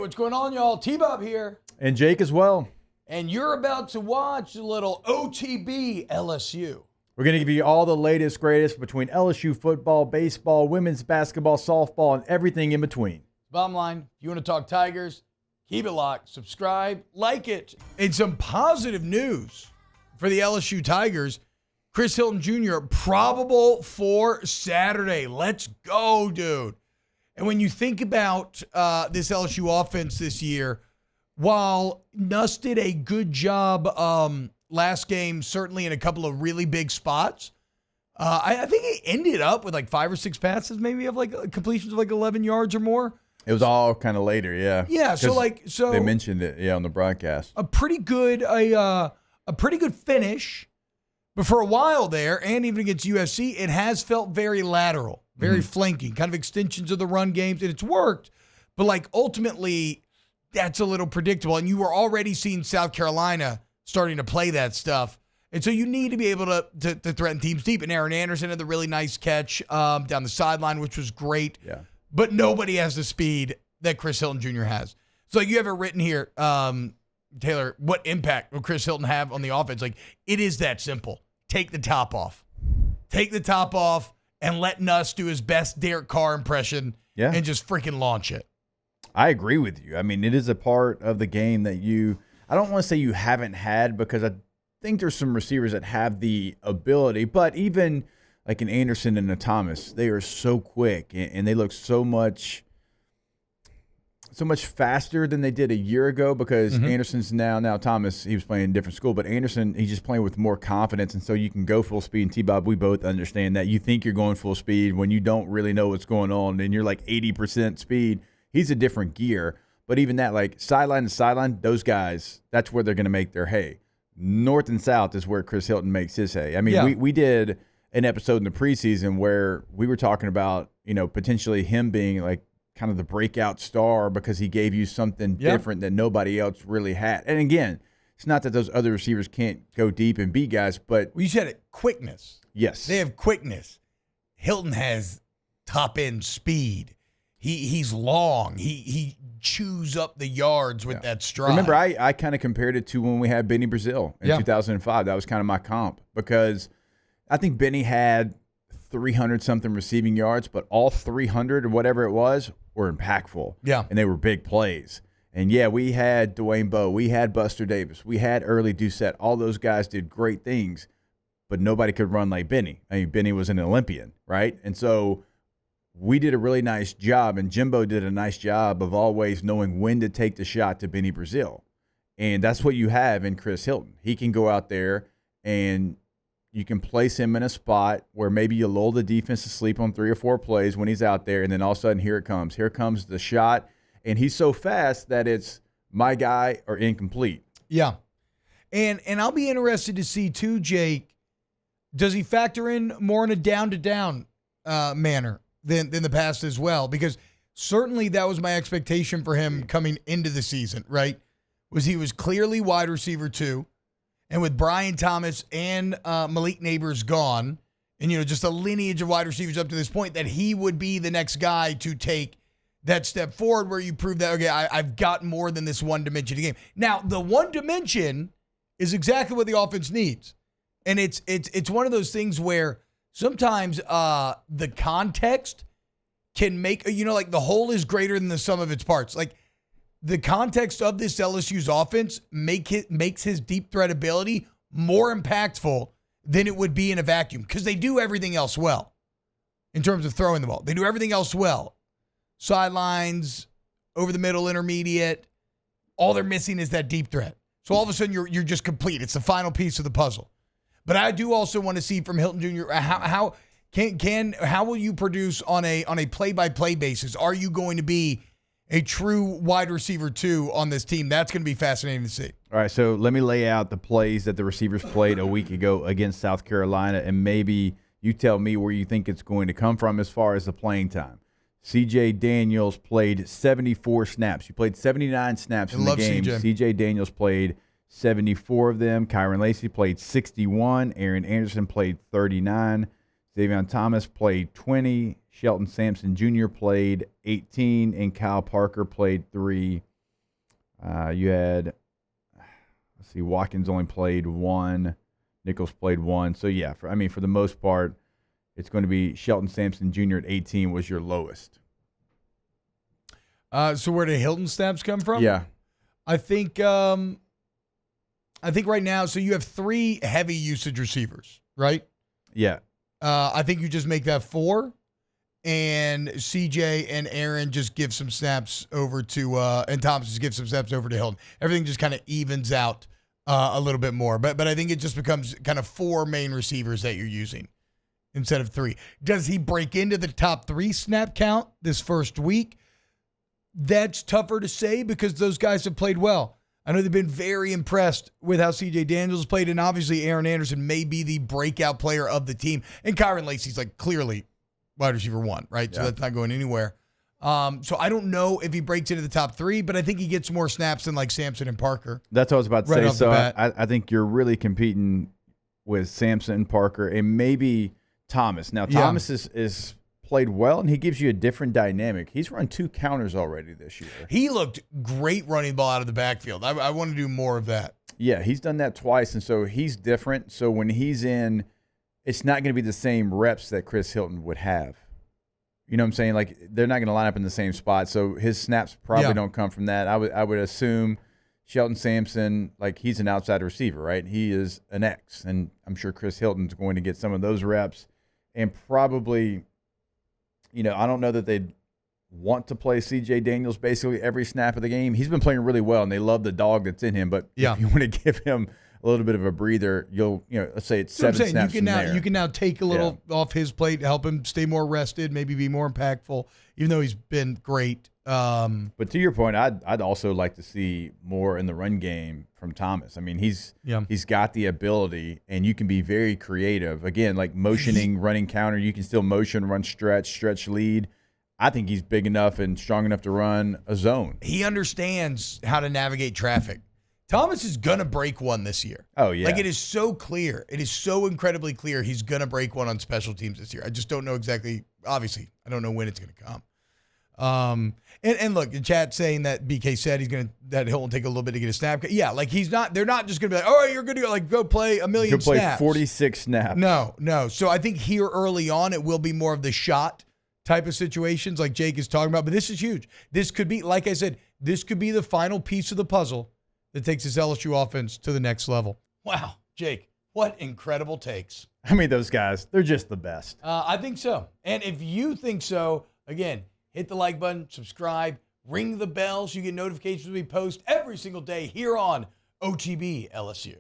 what's going on, y'all? T-Bob here. And Jake as well. And you're about to watch a little OTB LSU. We're going to give you all the latest, greatest between LSU football, baseball, women's basketball, softball, and everything in between. Bottom line, if you want to talk Tigers, keep it locked, subscribe, like it. And some positive news for the LSU Tigers. Chris Hilton Jr. probable for Saturday. Let's go, dude. And when you think about this LSU offense this year, while Nuss did a good job last game, certainly in a couple of really big spots, I think he ended up with like 5 or 6 passes, maybe of like completions of like 11 yards or more. It was all kind of later, yeah. Yeah, so they mentioned it, on the broadcast. A pretty good finish, but for a while there, and even against USC, it has felt very lateral. Very flanking, kind of extensions of the run games, and it's worked. But, like, ultimately, that's a little predictable. And you were already seeing South Carolina starting to play that stuff. And so you need to be able to threaten teams deep. And Aaron Anderson had the really nice catch down the sideline, which was great. Yeah. But nobody has the speed that Chris Hilton Jr. has. So you have it written here, Taylor, what impact will Chris Hilton have on the offense? Like, it is that simple. Take the top off. Take the top off. And let Nuss do his best Derek Carr impression and just freaking launch it. I agree with you. I mean, it is a part of the game that I don't want to say you haven't had, because I think there's some receivers that have the ability, but even like an Anderson and a Thomas, they are so quick and they look so much faster than they did a year ago, because Anderson's now Thomas, he was playing in a different school, but Anderson, he's just playing with more confidence, and so you can go full speed. And T-Bob, we both understand that. You think you're going full speed when you don't really know what's going on, and you're like 80% speed. He's a different gear, but even that, like sideline to sideline, those guys, that's where they're going to make their hay. North and south is where Chris Hilton makes his hay. I mean, we did an episode in the preseason where we were talking about, potentially him being like kind of the breakout star because he gave you something different that nobody else really had. And again, it's not that those other receivers can't go deep and beat guys, but you said it, quickness. Yes. They have quickness. Hilton has top end speed. He's long. He chews up the yards with that stride. Remember, I kind of compared it to when we had Benny Brazil in 2005. That was kind of my comp, because I think Benny had 300-something receiving yards, but all 300 or whatever it was were impactful. Yeah. And they were big plays. And, we had Dwayne Bowe. We had Buster Davis. We had Early Doucette. All those guys did great things, but nobody could run like Benny. I mean, Benny was an Olympian, right? And so we did a really nice job, and Jimbo did a nice job of always knowing when to take the shot to Benny Brazil. And that's what you have in Chris Hilton. He can go out there and you can place him in a spot where maybe you lull the defense to sleep on 3 or 4 plays when he's out there, and then all of a sudden here it comes. Here comes the shot, and he's so fast that it's my guy or incomplete. Yeah. And I'll be interested to see too, Jake, does he factor in more in a down-to-down manner than the past as well? Because certainly that was my expectation for him coming into the season, right? He was clearly wide receiver 2. And with Brian Thomas and Malik Neighbors gone, and, just a lineage of wide receivers up to this point, that he would be the next guy to take that step forward where you prove that, okay, I've got more than this one dimension of game. Now, the one dimension is exactly what the offense needs. And it's one of those things where sometimes the context can make, like the whole is greater than the sum of its parts. Like, the context of this LSU's offense makes his deep threat ability more impactful than it would be in a vacuum, because they do everything else well in terms of throwing the ball. They do everything else well. Sidelines, over the middle, intermediate. All they're missing is that deep threat. So all of a sudden you're just complete. It's the final piece of the puzzle. But I do also want to see from Hilton Jr. how will you produce on a play-by-play basis? Are you going to be a true wide receiver 2 on this team? That's going to be fascinating to see. All right, so let me lay out the plays that the receivers played a week ago against South Carolina, and maybe you tell me where you think it's going to come from as far as the playing time. C.J. Daniels played 74 snaps. You played 79 snaps in the game. C.J. Daniels played 74 of them. Kyron Lacey played 61. Aaron Anderson played 39. Xavier Thomas played 20. Shelton Sampson Jr. played 18, and Kyle Parker played 3 You had, let's see, Watkins only played 1. Nichols played 1. So, yeah, for the most part, it's going to be Shelton Sampson Jr. at 18 was your lowest. So where did Hilton snaps come from? Yeah. I think right now, so you have 3 heavy usage receivers, right? Yeah. I think you just make that 4, and CJ and Aaron just give some snaps over to, and Thomas just give some snaps over to Hilton. Everything just kind of evens out a little bit more. But I think it just becomes kind of 4 main receivers that you're using instead of 3. Does he break into the top 3 snap count this first week? That's tougher to say because those guys have played well. I know they've been very impressed with how C.J. Daniels played, and obviously Aaron Anderson may be the breakout player of the team. And Kyron Lacey's like clearly wide receiver 1, right? Yeah. So that's not going anywhere. So I don't know if he breaks into the top 3, but I think he gets more snaps than like Sampson and Parker. That's what I was about to say. So I think you're really competing with Sampson and Parker and maybe Thomas. Now, Thomas is played well, and he gives you a different dynamic. He's run 2 counters already this year. He looked great running the ball out of the backfield. I want to do more of that. Yeah, he's done that twice, and so he's different. So when he's in, it's not going to be the same reps that Chris Hilton would have. You know what I'm saying? Like, they're not going to line up in the same spot, so his snaps probably don't come from that. I would assume Shelton Sampson, like, he's an outside receiver, right? He is an X, and I'm sure Chris Hilton's going to get some of those reps, and probably – I don't know that they'd want to play C.J. Daniels basically every snap of the game. He's been playing really well, and they love the dog that's in him. But if you want to give him a little bit of a breather, let's say it's 7 snaps from there. You can now take a little off his plate to help him stay more rested, maybe be more impactful, even though he's been great. But to your point, I'd also like to see more in the run game from Thomas. I mean, he's got the ability, and you can be very creative. Again, like motioning, running counter, you can still motion, run stretch lead. I think he's big enough and strong enough to run a zone. He understands how to navigate traffic. Thomas is going to break one this year. Oh, yeah. Like, it is so clear. It is so incredibly clear he's going to break one on special teams this year. I just don't know exactly. Obviously, I don't know when it's going to come. And look, the chat saying that BK said that Hilton will take a little bit to get a snap. Yeah, like they're not just gonna be like, all right, you're gonna go play a million snaps. You'll play 46 snaps. No. So I think here early on it will be more of the shot type of situations like Jake is talking about. But this is huge. This could be, like I said, this could be the final piece of the puzzle that takes this LSU offense to the next level. Wow, Jake, what incredible takes. I mean, those guys, they're just the best. I think so. And if you think so, again, hit the like button, subscribe, ring the bell so you get notifications when we post every single day here on OTB LSU.